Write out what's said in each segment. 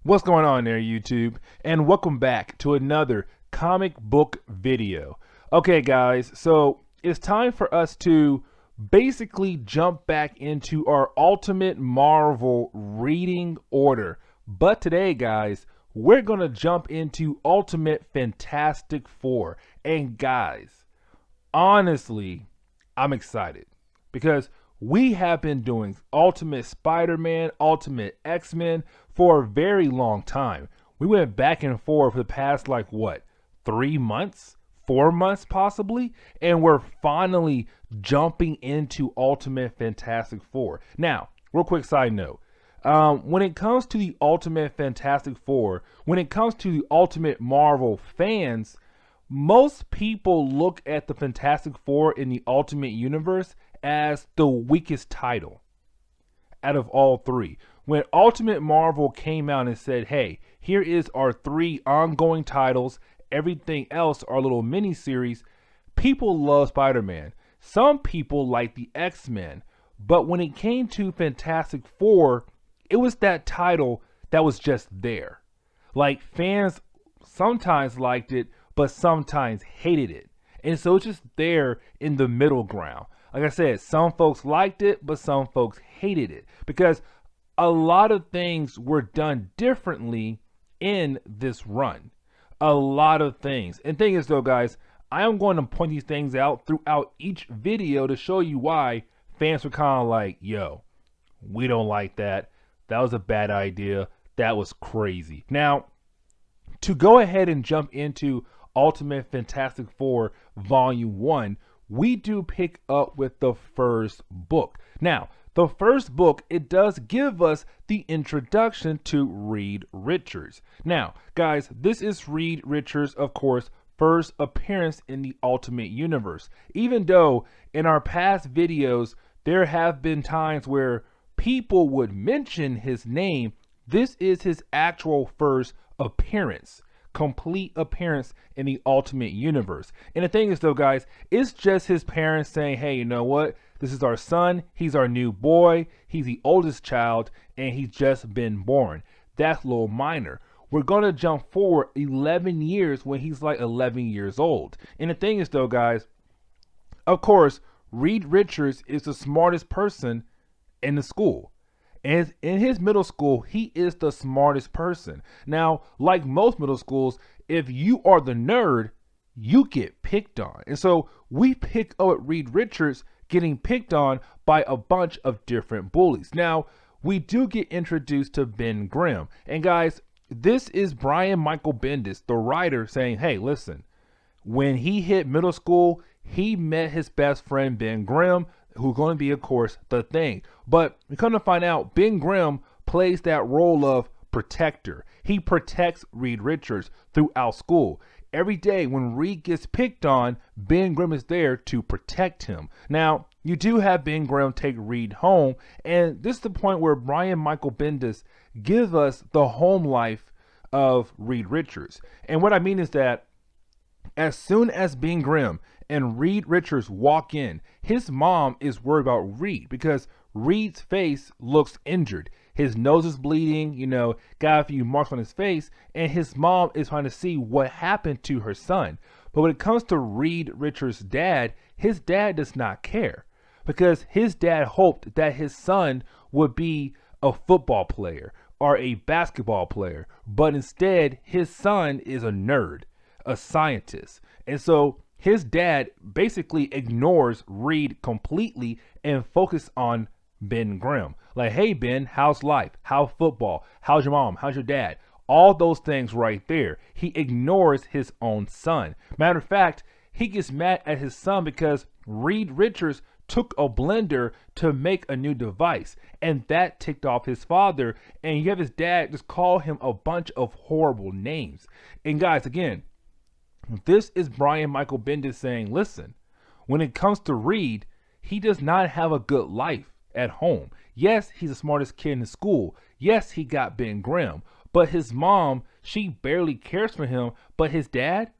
What's going on there, YouTube? And welcome back to another comic book video. Okay, guys, so it's time for us to basically jump back into our Ultimate Marvel reading order. But today, guys, we're going to jump into Ultimate Fantastic Four. And guys, honestly, I'm excited because we have been doing Ultimate Spider-Man, Ultimate X-Men for a very long time. We went back and forth for the past, 3 months, 4 months possibly, and we're finally jumping into Ultimate Fantastic Four. Now, real quick side note. When it comes to the Ultimate Fantastic Four, when it comes to the Ultimate Marvel fans, most people look at the Fantastic Four in the Ultimate Universe as the weakest title out of all three. When Ultimate Marvel came out and said, hey, here is our 3 ongoing titles, everything else are little mini-series, people love Spider-Man. Some people like the X-Men. But when it came to Fantastic Four, it was that title that was just there. Like, fans sometimes liked it, but sometimes hated it. And so it's just there in the middle ground. Like I said, some folks liked it, but some folks hated it because a lot of things were done differently in this run. A lot of things. And thing is though, guys, I am going to point these things out throughout each video to show you why fans were kind of like, yo, we don't like that. That was a bad idea. That was crazy. Now, to go ahead and jump into Ultimate Fantastic Four Volume 1, we do pick up with the first book. Now, the first book, it does give us the introduction to Reed Richards. Now, guys, this is Reed Richards, of course, first appearance in the Ultimate Universe. Even though in our past videos, there have been times where people would mention his name, this is his actual first appearance. Complete appearance in the Ultimate Universe. And the thing is though, guys, it's just his parents saying, hey, you know what? This is our son. He's our new boy. He's the oldest child and he's just been born. That's a little minor. We're going to jump forward 11 years when he's like 11 years old. And the thing is though, guys, of course, Reed Richards is the smartest person in the school. And in his middle school, he is the smartest person. Now, like most middle schools, if you are the nerd, you get picked on. And so we pick up Reed Richards getting picked on by a bunch of different bullies. Now, we do get introduced to Ben Grimm. And guys, this is Brian Michael Bendis, the writer, saying, hey, listen, when he hit middle school, he met his best friend Ben Grimm, who's going to be, of course, the Thing. But we come to find out Ben Grimm plays that role of protector. He protects Reed Richards throughout school. Every day when Reed gets picked on, Ben Grimm is there to protect him. Now, you do have Ben Grimm take Reed home, and this is the point where Brian Michael Bendis gives us the home life of Reed Richards. And what I mean is that as soon as Ben Grimm and Reed Richards walk in, his mom is worried about Reed because Reed's face looks injured. His nose is bleeding, got a few marks on his face, and his mom is trying to see what happened to her son. But when it comes to Reed Richards' dad, his dad does not care because his dad hoped that his son would be a football player or a basketball player, but instead his son is a nerd, a scientist. And so his dad basically ignores Reed completely and focuses on Ben Grimm. Like, hey, Ben, how's life? How's football? How's your mom? How's your dad? All those things right there. He ignores his own son. Matter of fact, he gets mad at his son because Reed Richards took a blender to make a new device, and that ticked off his father, and you have his dad just call him a bunch of horrible names. And guys, again, this is Brian Michael Bendis saying, listen, when it comes to Reed, he does not have a good life at home. Yes, he's the smartest kid in the school. Yes, he got Ben Grimm. But his mom, she barely cares for him. But his dad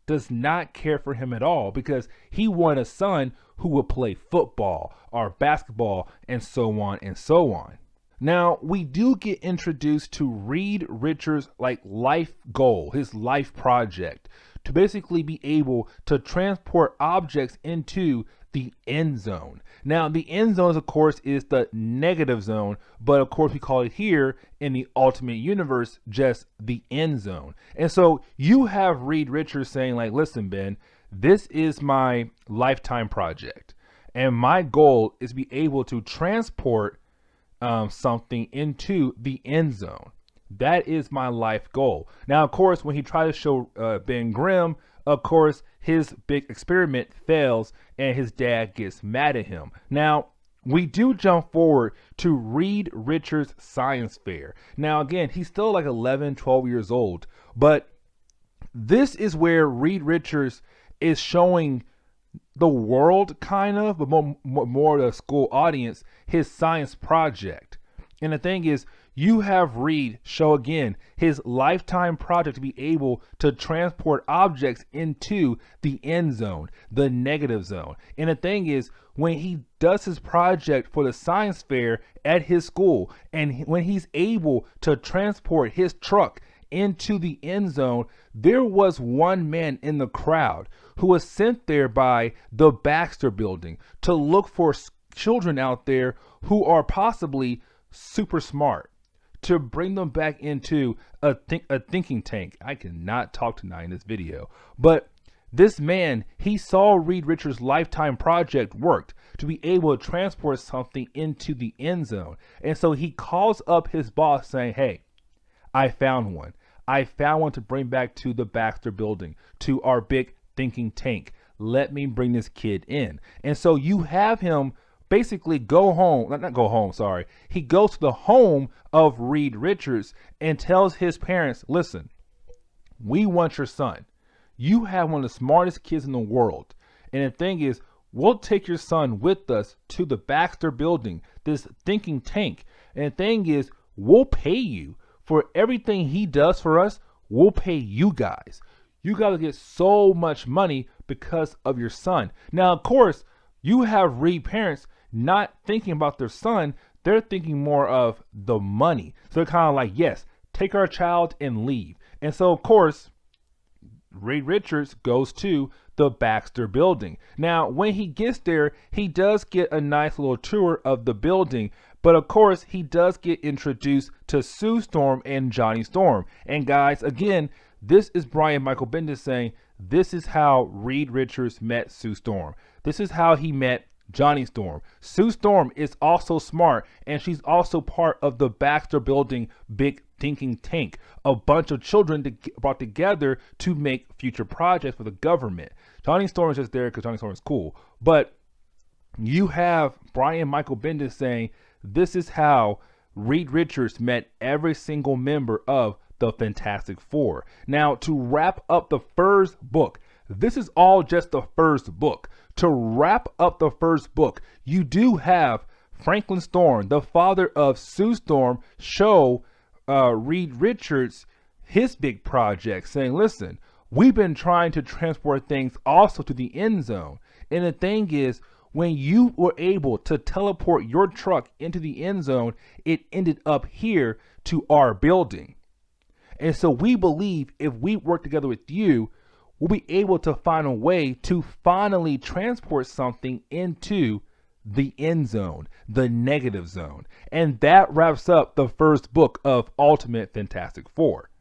does not care for him at all because he wanted a son who would play football or basketball and so on and so on. Now, we do get introduced to Reed Richards' like life goal, his life project, to basically be able to transport objects into the end zone. Now, the end zone, of course, is the negative zone, but of course, we call it here in the Ultimate Universe just the end zone. And so you have Reed Richards saying, like, listen, Ben, this is my lifetime project, and my goal is to be able to transport something into the end zone. That is my life goal. Now, of course, when he tried to show Ben Grimm, of course, his big experiment fails and his dad gets mad at him. Now, we do jump forward to Reed Richards' science fair. Now, again, he's still like 11, 12 years old, but this is where Reed Richards is showing the world, kind of, but more the school audience, his science project. And the thing is, you have Reed show again his lifetime project to be able to transport objects into the end zone, the negative zone. And the thing is, when he does his project for the science fair at his school, and when he's able to transport his truck into the end zone, there was one man in the crowd who was sent there by the Baxter Building to look for children out there who are possibly super smart, to bring them back into a thinking tank. I cannot talk tonight in this video, but this man, he saw Reed Richards' lifetime project worked to be able to transport something into the end zone. And so he calls up his boss saying, hey, I found one. I found one to bring back to the Baxter Building, to our big thinking tank. Let me bring this kid in. And so you have him basically go home, not go home, sorry. He goes to the home of Reed Richards and tells his parents, listen, we want your son. You have one of the smartest kids in the world. And the thing is, we'll take your son with us to the Baxter Building, this thinking tank. And the thing is, we'll pay you for everything he does for us. We'll pay you guys. You got to get so much money because of your son. Now, of course, you have Reed parents not thinking about their son. They're thinking more of the money. So they're kind of like, yes, take our child and leave. And so, of course, Reed Richards goes to the Baxter Building. Now, when he gets there, he does get a nice little tour of the building. But of course, he does get introduced to Sue Storm and Johnny Storm. And guys, again, this is Brian Michael Bendis saying, this is how Reed Richards met Sue Storm. This is how he met Johnny Storm. Sue Storm is also smart, and she's also part of the Baxter Building big thinking tank. A bunch of children brought together to make future projects for the government. Johnny Storm is just there because Johnny Storm is cool. But you have Brian Michael Bendis saying, this is how Reed Richards met every single member of the Fantastic Four. Now, to wrap up the first book, this is all just the first book. To wrap up the first book, you do have Franklin Storm, the father of Sue Storm, show Reed Richards his big project, saying, listen, we've been trying to transport things also to the end zone. And the thing is, when you were able to teleport your truck into the end zone, it ended up here to our building. And so we believe if we work together with you, we'll be able to find a way to finally transport something into the end zone, the negative zone. And that wraps up the first book of Ultimate Fantastic Four.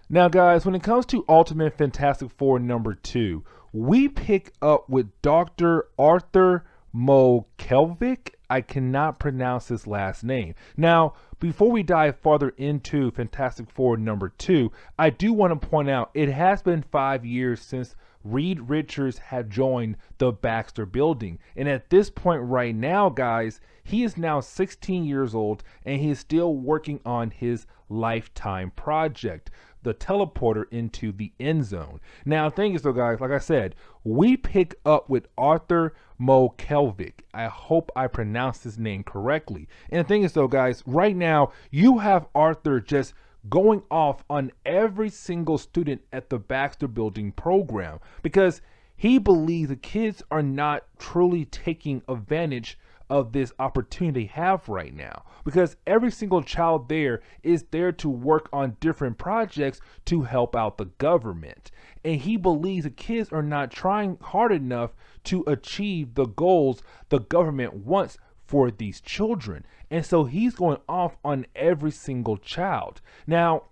Now, guys, when it comes to Ultimate Fantastic Four number 2, we pick up with Dr. Arthur Mo Kelvin. I cannot pronounce his last name. Now, before we dive farther into Fantastic Four number 2, I do want to point out it has been 5 years since Reed Richards had joined the Baxter Building. And at this point right now, guys, he is now 16 years old and he is still working on his lifetime project, the teleporter into the end zone. Now, the thing is though, guys, like I said, we pick up with Arthur Mo Kelvin. I hope I pronounced his name correctly. And the thing is though, guys, right now you have Arthur just going off on every single student at the Baxter Building program because he believes the kids are not truly taking advantage of this opportunity they have right now, because every single child there is there to work on different projects to help out the government. And he believes the kids are not trying hard enough to achieve the goals the government wants for these children. And so he's going off on every single child. Now,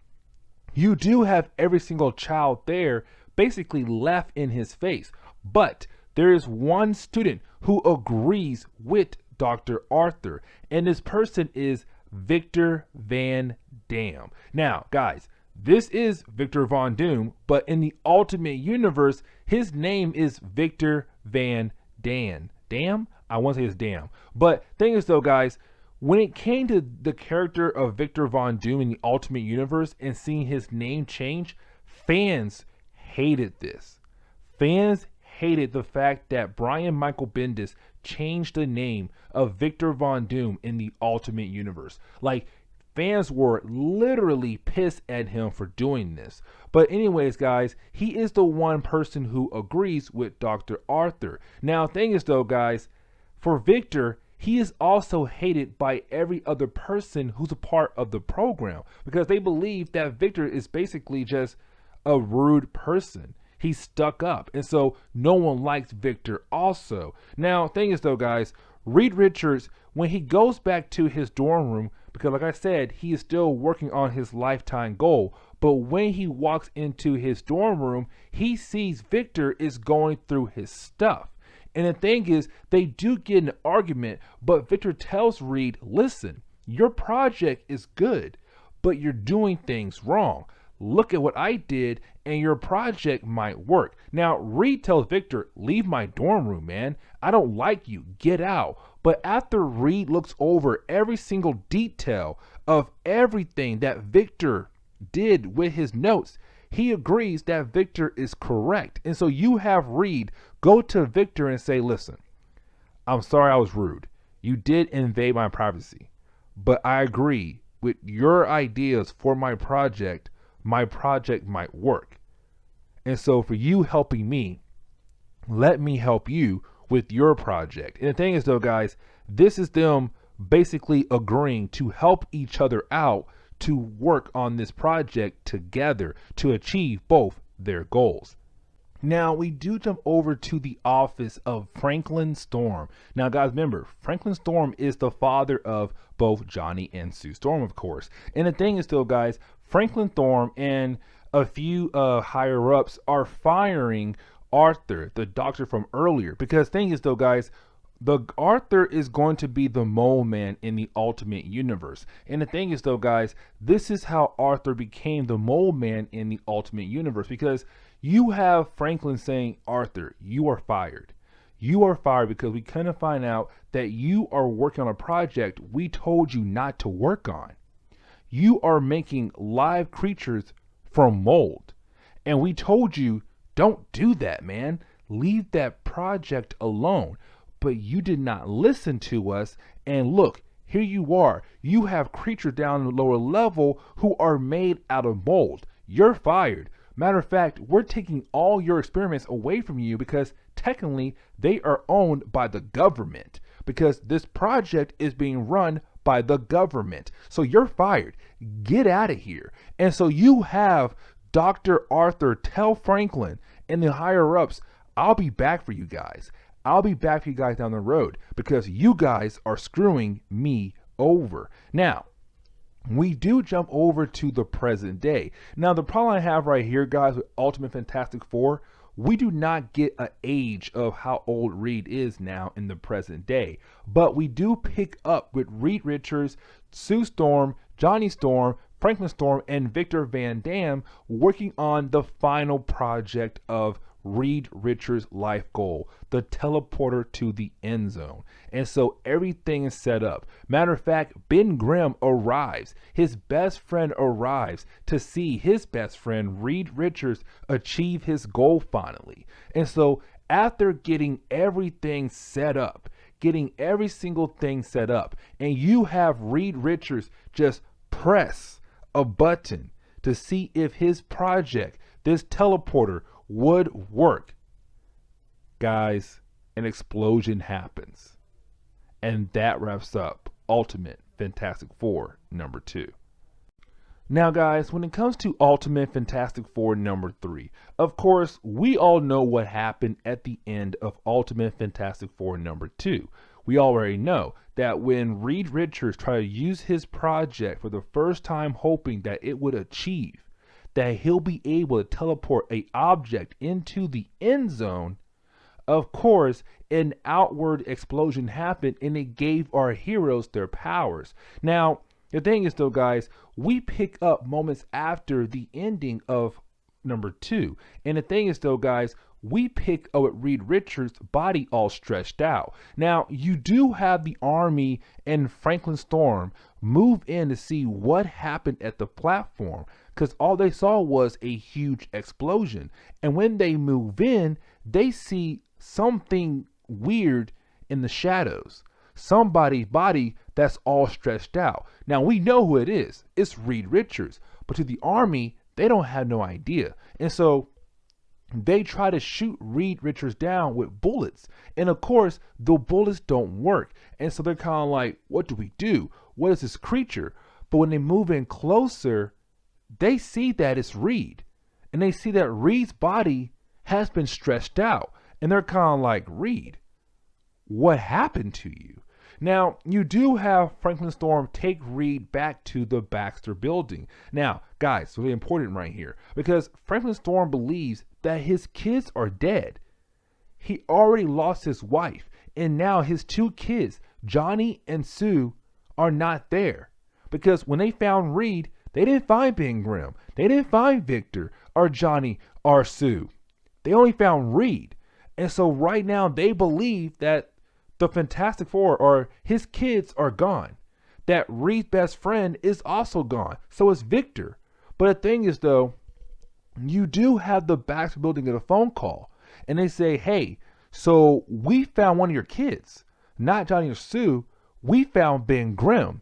you do have every single child there basically laugh in his face, but there is one student who agrees with Dr. Arthur, and this person is Victor Van Dam. Now, guys, this is Victor Von Doom, but in the Ultimate Universe, his name is Victor Van Dam. Dam? I want to say it's Dam. But thing is though, guys, when it came to the character of Victor Von Doom in the Ultimate Universe and seeing his name change, fans hated this. Fans hated the fact that Brian Michael Bendis changed the name of Victor Von Doom in the Ultimate Universe. Like, fans were literally pissed at him for doing this. But anyways, guys, he is the one person who agrees with Dr. Arthur. Now, thing is though, guys, for Victor, he is also hated by every other person who's a part of the program, because they believe that Victor is basically just a rude person. He's stuck up, and so no one likes Victor also. Now, thing is though, guys, Reed Richards, when he goes back to his dorm room, because like I said, he is still working on his lifetime goal, but when he walks into his dorm room, he sees Victor is going through his stuff. And the thing is, they do get an argument, but Victor tells Reed, listen, your project is good, but you're doing things wrong. Look at what I did, and your project might work. Now, Reed tells Victor, leave my dorm room, man. I don't like you. Get out. But after Reed looks over every single detail of everything that Victor did with his notes, he agrees that Victor is correct. And so you have Reed go to Victor and say, listen, I'm sorry I was rude. You did invade my privacy, but I agree with your ideas for my project might work. And so for you helping me, let me help you with your project. And the thing is though, guys, this is them basically agreeing to help each other out to work on this project together to achieve both their goals. Now, we do jump over to the office of Franklin Storm. Now, guys, remember, Franklin Storm is the father of both Johnny and Sue Storm, of course. And the thing is, though, guys, Franklin Storm and a few higher-ups are firing Arthur, the doctor from earlier. Because the thing is, though, guys, the Arthur is going to be the mole man in the Ultimate Universe. And the thing is though, guys, this is how Arthur became the mole man in the Ultimate Universe, because you have Franklin saying, Arthur, you are fired. You are fired because we couldn't find out that you are working on a project we told you not to work on. You are making live creatures from mold. And we told you, don't do that, man. Leave that project alone. But you did not listen to us, and look, here you are. You have creatures down the lower level who are made out of mold. You're fired. Matter of fact, we're taking all your experiments away from you because technically they are owned by the government, because this project is being run by the government. So you're fired. Get out of here. And so you have Dr. Arthur tell Franklin and the higher ups, I'll be back for you guys. I'll be back for you guys down the road because you guys are screwing me over. Now, we do jump over to the present day. Now, the problem I have right here, guys, with Ultimate Fantastic Four, we do not get an age of how old Reed is now in the present day. But we do pick up with Reed Richards, Sue Storm, Johnny Storm, Franklin Storm, and Victor Van Dam working on the final project of Reed Richards' life goal, the teleporter to the end zone. And so everything is set up. Matter of fact, Ben Grimm arrives. His best friend arrives to see his best friend, Reed Richards, achieve his goal finally. And so after getting everything set up, getting every single thing set up, and you have Reed Richards just press a button to see if his project, this teleporter, would work. Guys, an explosion happens. And that wraps up Ultimate Fantastic Four number 2. Now, guys, when it comes to Ultimate Fantastic Four number 3, of course, we all know what happened at the end of Ultimate Fantastic Four number 2. We already know that when Reed Richards tried to use his project for the first time, hoping that it would achieve that he'll be able to teleport an object into the end zone, of course, an outward explosion happened and it gave our heroes their powers. Now, the thing is, though, guys, we pick up moments after the ending of number 2. And the thing is, though, guys, we pick up with Reed Richards' body all stretched out. Now, you do have the Army and Franklin Storm move in to see what happened at the platform, because all they saw was a huge explosion. And when they move in, they see something weird in the shadows. Somebody's body that's all stretched out. Now, we know who it is. It's Reed Richards. But to the Army, they don't have no idea. And so they try to shoot Reed Richards down with bullets. And of course, the bullets don't work. And so they're kind of like, what do we do? What is this creature? But when they move in closer, they see that it's Reed. And they see that Reed's body has been stretched out. And they're kind of like, Reed, what happened to you? Now, you do have Franklin Storm take Reed back to the Baxter building. Now, guys, it's really important right here, because Franklin Storm believes that his kids are dead. He already lost his wife, and now his 2 kids, Johnny and Sue, are not there. Because when they found Reed, they didn't find Ben Grimm. They didn't find Victor or Johnny or Sue. They only found Reed. And so right now they believe that the Fantastic Four or his kids are gone. That Reed's best friend is also gone. So is Victor. But the thing is, though, you do have the Baxter building get a phone call. And they say, hey, so we found one of your kids. Not Johnny or Sue. We found Ben Grimm.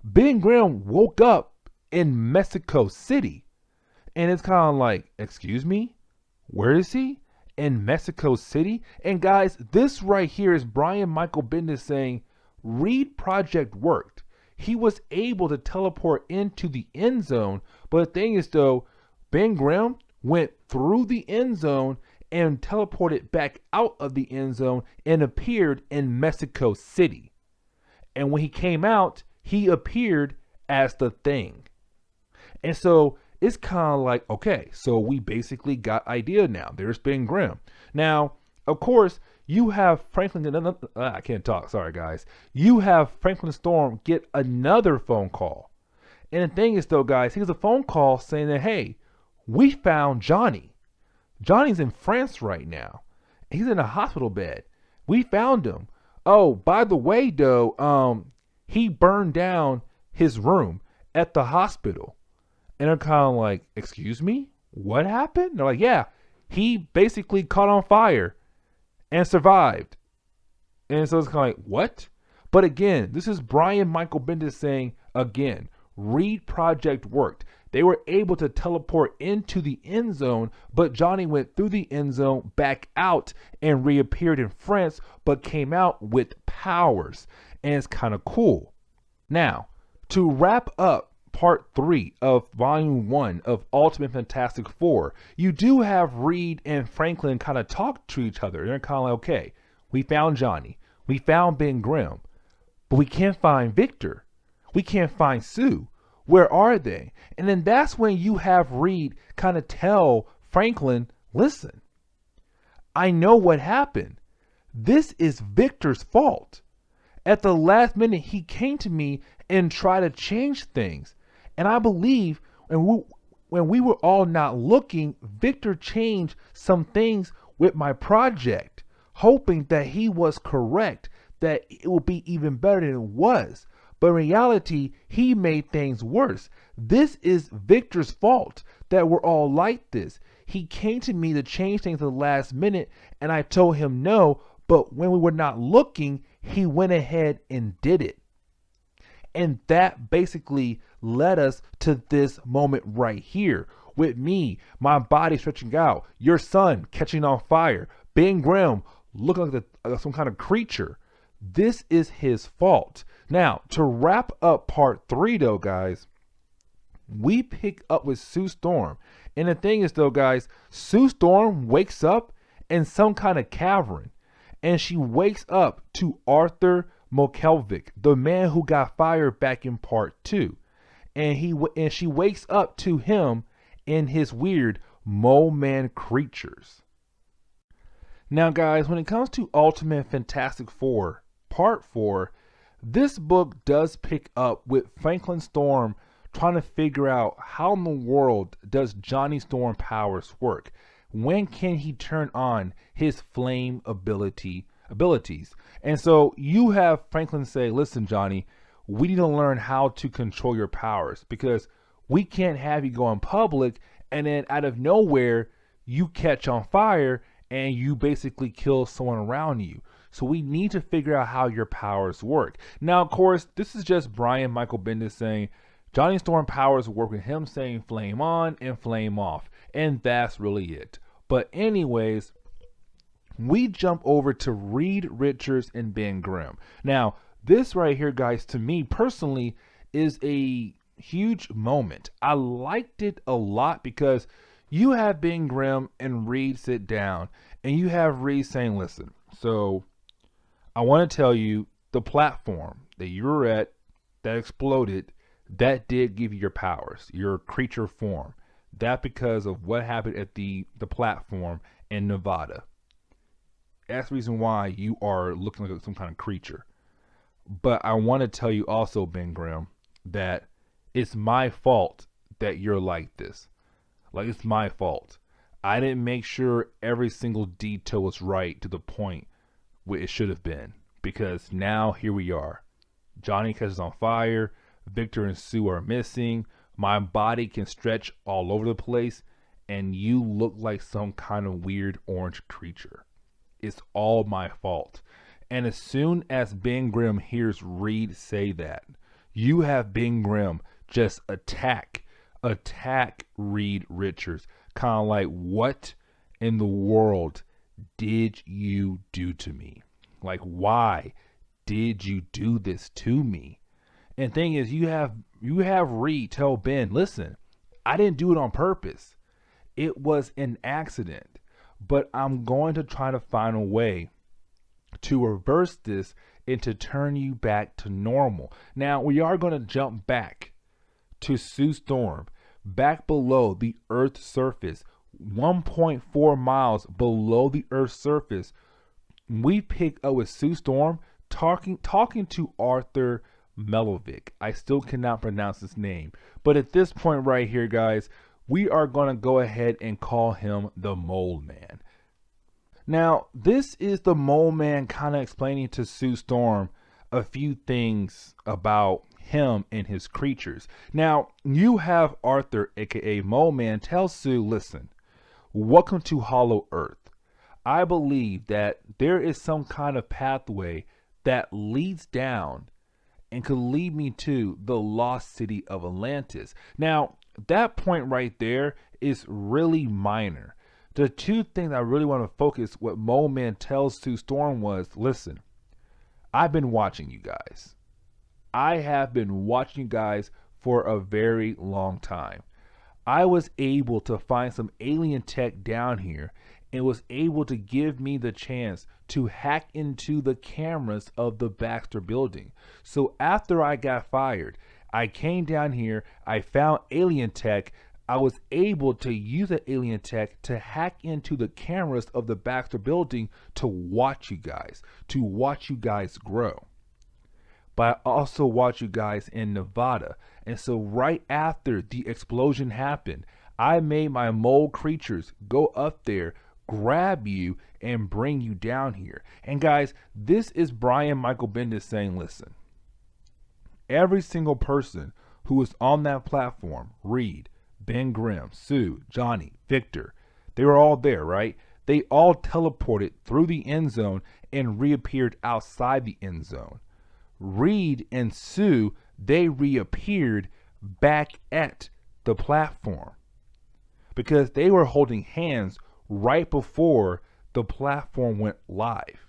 Ben Grimm woke up in Mexico City. And it's kind of like, excuse me? Where is he? In Mexico City? And guys, this right here is Brian Michael Bendis saying Reed project worked. He was able to teleport into the end zone, but the thing is, though, Ben Grimm went through the end zone and teleported back out of the end zone and appeared in Mexico City. And when he came out, he appeared as the Thing. And so it's kind of like, okay, so we basically got idea now. There's Ben Grimm. Now, of course, you have Franklin. I can't talk. Sorry, guys. You have Franklin Storm get another phone call. And the thing is, though, guys, he gets a phone call saying that, hey, we found Johnny. Johnny's in France right now. He's in a hospital bed. We found him. Oh, by the way, though, he burned down his room at the hospital. And they're kind of like, excuse me? What happened? They're like, yeah, he basically caught on fire and survived. And so it's kind of like, what? But again, this is Brian Michael Bendis saying, again, Reed project worked. They were able to teleport into the end zone, but Johnny went through the end zone, back out, and reappeared in France, but came out with powers. And it's kind of cool. Now, to wrap up Part 3 of Volume 1 of Ultimate Fantastic Four, you do have Reed and Franklin kind of talk to each other. They're kind of like, okay, we found Johnny. We found Ben Grimm. But we can't find Victor. We can't find Sue. Where are they? And then that's when you have Reed kind of tell Franklin, listen, I know what happened. This is Victor's fault. At the last minute, he came to me and tried to change things. And I believe when we were all not looking, Victor changed some things with my project, hoping that he was correct, that it would be even better than it was. But in reality, he made things worse. This is Victor's fault that we're all like this. He came to me to change things at the last minute, and I told him no, but when we were not looking, he went ahead and did it. And that basically led us to this moment right here. With me, my body stretching out, your son catching on fire, Ben Grimm looking like some kind of creature. This is his fault. Now, to wrap up part 3, though, guys, we pick up with Sue Storm. And the thing is, though, guys, Sue Storm wakes up in some kind of cavern. And she wakes up to Arthur Mo Kelvin, the man who got fired back in part 2. And she wakes up to him in his weird Mole Man creatures. Now, guys, when it comes to Ultimate Fantastic Four, Part 4, this book does pick up with Franklin Storm trying to figure out how in the world does Johnny Storm powers work. When can he turn on his flame abilities? And so you have Franklin say, listen, Johnny, we need to learn how to control your powers because we can't have you go in public and then out of nowhere you catch on fire and you basically kill someone around you. So we need to figure out how your powers work. Now, of course, this is just Brian Michael Bendis saying Johnny Storm powers work with him saying flame on and flame off. And that's really it. But anyways, we jump over to Reed Richards and Ben Grimm. Now, this right here, guys, to me personally is a huge moment. I liked it a lot because you have Ben Grimm and Reed sit down and you have Reed saying, listen, so I want to tell you the platform that you were at that exploded, that did give you your powers, your creature form. That because of what happened at the platform in Nevada. That's the reason why you are looking like some kind of creature. But I want to tell you also, Ben Grimm, that it's my fault that you're like this. Like, it's my fault. I didn't make sure every single detail was right to the point where it should have been. Because now here we are. Johnny catches on fire. Victor and Sue are missing. My body can stretch all over the place. And you look like some kind of weird orange creature. It's all my fault. And as soon as Ben Grimm hears Reed say that, you have Ben Grimm just attack Reed Richards. Kind of like, what in the world did you do to me? Like, why did you do this to me? And thing is, you have Reed tell Ben, listen, I didn't do it on purpose. It was an accident. But I'm going to try to find a way to reverse this and to turn you back to normal. Now, we are going to jump back to Sue Storm, back below the Earth's surface, 1.4 miles below the Earth's surface. We pick up with Sue Storm talking to Arthur Melovic. I still cannot pronounce his name. But at this point right here, guys, we are going to go ahead and call him the Mole Man. Now, this is the Mole Man kind of explaining to Sue Storm a few things about him and his creatures. Now, you have Arthur, aka Mole Man, tell Sue, listen, welcome to Hollow Earth. I believe that there is some kind of pathway that leads down and could lead me to the lost city of Atlantis. Now, that point right there is really minor. The two things I really want to focus what Mole Man tells Sue Storm was, listen, I've been watching you guys. I have been watching you guys for a very long time. I was able to find some alien tech down here and was able to give me the chance to hack into the cameras of the Baxter building. So after I got fired, I came down here, I found alien tech. I was able to use the alien tech to hack into the cameras of the Baxter building to watch you guys grow. But I also watch you guys in Nevada. And so right after the explosion happened, I made my mole creatures go up there, grab you, and bring you down here. And guys, this is Brian Michael Bendis saying, listen, every single person who was on that platform, Reed, Ben Grimm, Sue, Johnny, Victor, they were all there, right? They all teleported through the end zone and reappeared outside the end zone. Reed and Sue, they reappeared back at the platform because they were holding hands right before the platform went live.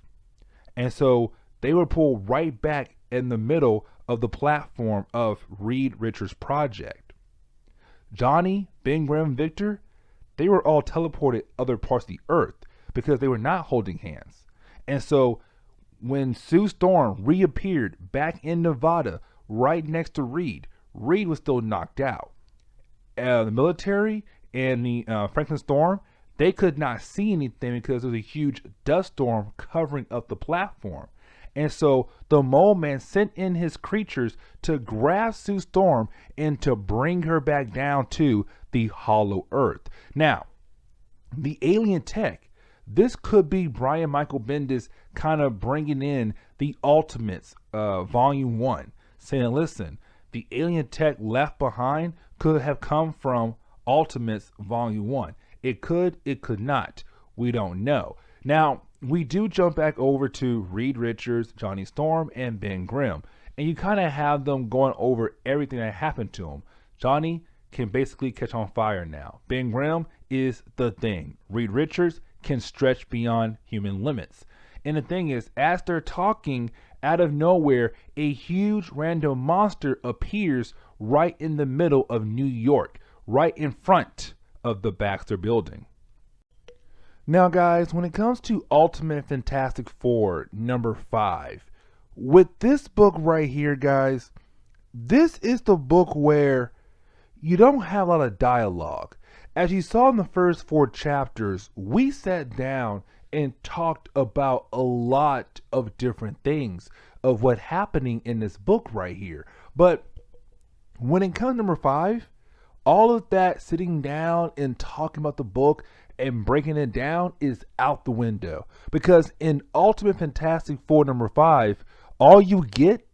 And so they were pulled right back in the middle of the platform of Reed Richards' project. Johnny, Ben Grimm, Victor, they were all teleported other parts of the earth because they were not holding hands. And so when Sue Storm reappeared back in Nevada right next to Reed, Reed was still knocked out. The military and the Franklin Storm, they could not see anything because there was a huge dust storm covering up the platform. And so the Mole Man sent in his creatures to grab Sue Storm and to bring her back down to the hollow earth. Now, the alien tech, this could be Brian Michael Bendis kind of bringing in the Ultimates Volume 1, saying, listen, the alien tech left behind could have come from Ultimates Volume 1. It could not. We don't know. Now, we do jump back over to Reed Richards, Johnny Storm, and Ben Grimm. And you kind of have them going over everything that happened to him. Johnny can basically catch on fire now. Ben Grimm is the thing. Reed Richards can stretch beyond human limits. And the thing is, as they're talking, out of nowhere, a huge random monster appears right in the middle of New York, right in front of the Baxter Building. Now, guys, when it comes to Ultimate Fantastic Four number 5, with this book right here, guys, this is the book where you don't have a lot of dialogue. As you saw in the first 4 chapters, we sat down and talked about a lot of different things of what's happening in this book right here. But when it comes to number 5, all of that sitting down and talking about the book and breaking it down is out the window. Because in Ultimate Fantastic Four number 5, all you get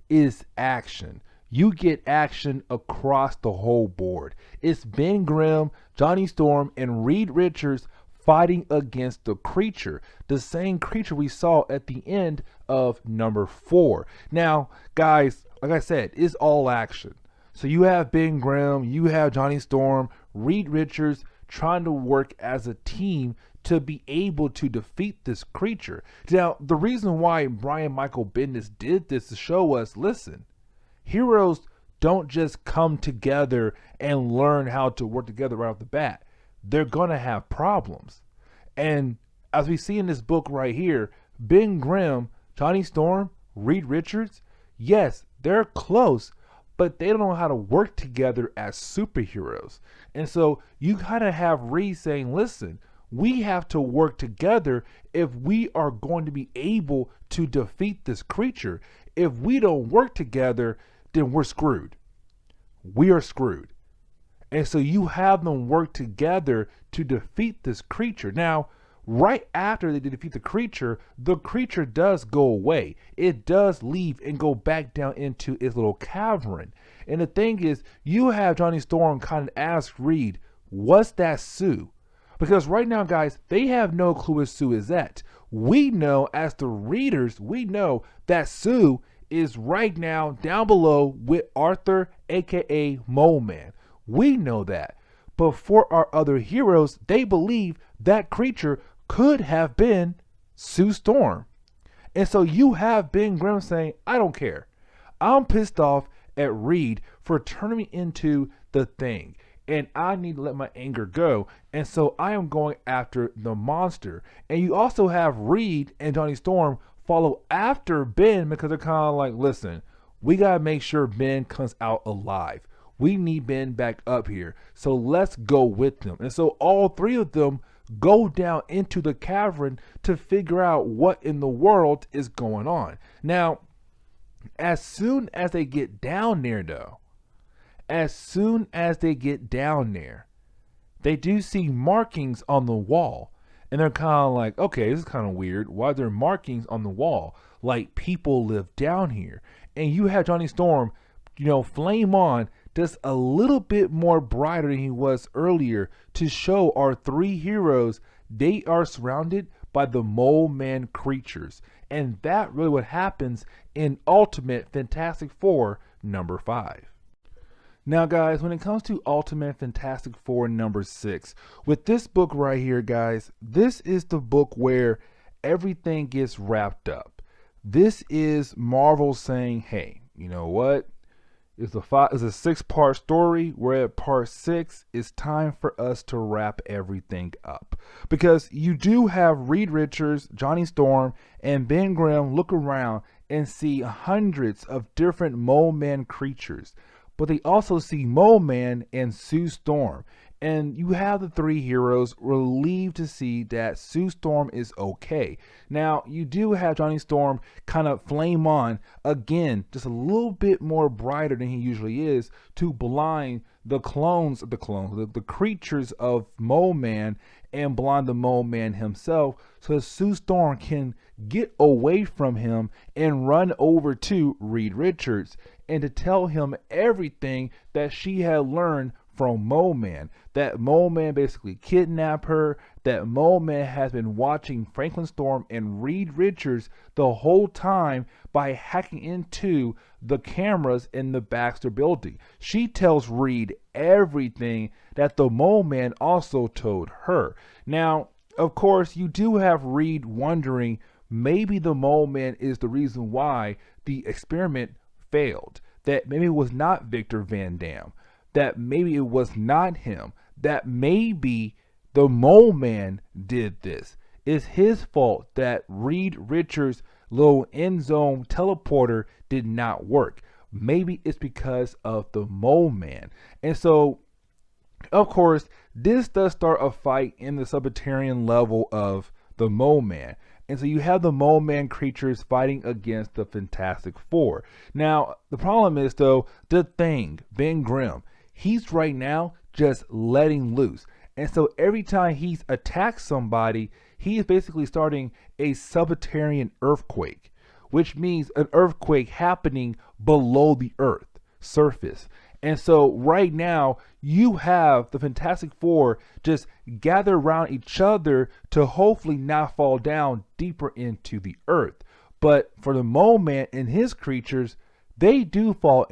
is action. You get action across the whole board. It's Ben Grimm, Johnny Storm, and Reed Richards fighting against the creature. The same creature we saw at the end of number 4. Now, guys, like I said, it's all action. So you have Ben Grimm, you have Johnny Storm, Reed Richards trying to work as a team to be able to defeat this creature. Now, the reason why Brian Michael Bendis did this to show us, listen, heroes don't just come together and learn how to work together right off the bat. They're going to have problems. And as we see in this book right here, Ben Grimm, Johnny Storm, Reed Richards, yes, they're close, but they don't know how to work together as superheroes. And so you kind of have Reed saying, listen, we have to work together if we are going to be able to defeat this creature. If we don't work together, then we're screwed. We are screwed. And so you have them work together to defeat this creature. Now, right after they defeat the creature does go away. It does leave and go back down into its little cavern. And the thing is, you have Johnny Storm kind of ask Reed, what's that Sue? Because right now, guys, they have no clue where Sue is at. We know, as the readers, we know that Sue is right now down below with Arthur, aka Mole Man. We know that. But for our other heroes, they believe that creature could have been Sue Storm. And so you have Ben Grimm saying, I don't care. I'm pissed off at Reed for turning me into the thing. And I need to let my anger go. And so I am going after the monster. And you also have Reed and Johnny Storm follow after Ben because they're kind of like, listen, we got to make sure Ben comes out alive. We need Ben back up here. So let's go with them. And so all 3 of them go down into the cavern to figure out what in the world is going on. Now, as soon as they get down there, though, they do see markings on the wall. And they're kind of like, okay, this is kind of weird. Why are there markings on the wall? Like people live down here. And you have Johnny Storm, flame on just a little bit more brighter than he was earlier to show our 3 heroes they are surrounded by the Mole Man creatures. And that really what happens in Ultimate Fantastic Four number 5. Now, guys, when it comes to Ultimate Fantastic Four number 6, with this book right here, guys, this is the book where everything gets wrapped up. This is Marvel saying, hey, you know what? It's a 6-part story. We're at part 6. It's time for us to wrap everything up. Because you do have Reed Richards, Johnny Storm, and Ben Grimm look around and see hundreds of different Mole Man creatures. But they also see Mole Man and Sue Storm. And you have the 3 heroes relieved to see that Sue Storm is okay. Now, you do have Johnny Storm kind of flame on again, just a little bit more brighter than he usually is, to blind the creatures of Mole Man, and blind the Mole Man himself, so that Sue Storm can get away from him and run over to Reed Richards and to tell him everything that she had learned from Mole Man. That Mole Man basically kidnapped her, that Mole Man has been watching Franklin Storm and Reed Richards the whole time by hacking into the cameras in the Baxter building. She tells Reed everything that the Mole Man also told her. Now, of course, you do have Reed wondering, maybe the Mole Man is the reason why the experiment failed. That maybe it was not Victor Van Dam. That maybe it was not him. That maybe the Mole Man did this. It's his fault that Reed Richards' little end zone teleporter did not work. Maybe it's because of the Mole Man. And so, of course, this does start a fight in the subterranean level of the Mole Man. And so you have the Mole Man creatures fighting against the Fantastic Four. Now, the problem is, though, the Thing, Ben Grimm, he's right now just letting loose. And so every time he's attacked somebody, he is basically starting a subterranean earthquake, which means an earthquake happening below the earth surface. And so right now you have the Fantastic Four just gather around each other to hopefully not fall down deeper into the earth. But for the Mole Man and his creatures, they do fall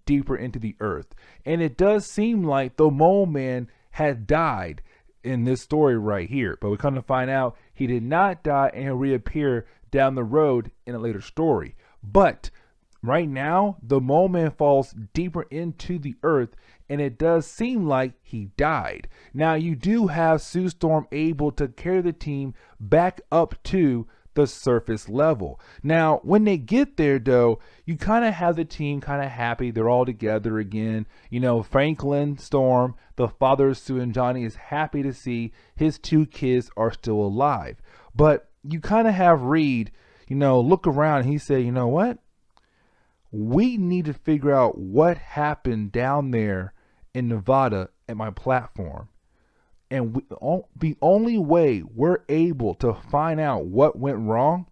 deeper into the earth. And it does seem like the Mole Man had died in this story right here. But we come to find out he did not die, and he'll reappear down the road in a later story. But right now, the Mole Man falls deeper into the earth, and it does seem like he died. Now, you do have Sue Storm able to carry the team back up to the surface level. Now, when they get there, though, you kind of have the team kind of happy. They're all together again. You know, Franklin Storm, the father of Sue and Johnny, is happy to see his 2 kids are still alive. But you kind of have Reed, look around, and he said, you know what? We need to figure out what happened down there in Nevada at my platform. And the only way we're able to find out what went wrong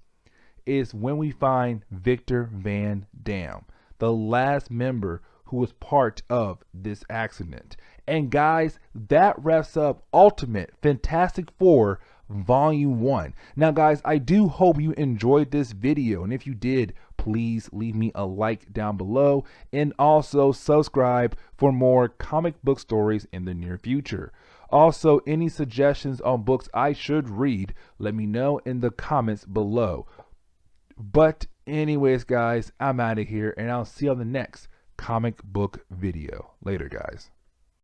is when we find Victor Van Dam, the last member who was part of this accident. And guys, that wraps up Ultimate Fantastic Four Volume 1. Now guys, I do hope you enjoyed this video, and if you did, please leave me a like down below, and also subscribe for more comic book stories in the near future. Also, any suggestions on books I should read, let me know in the comments below. But anyways, guys, I'm out of here, and I'll see you on the next comic book video. Later, guys.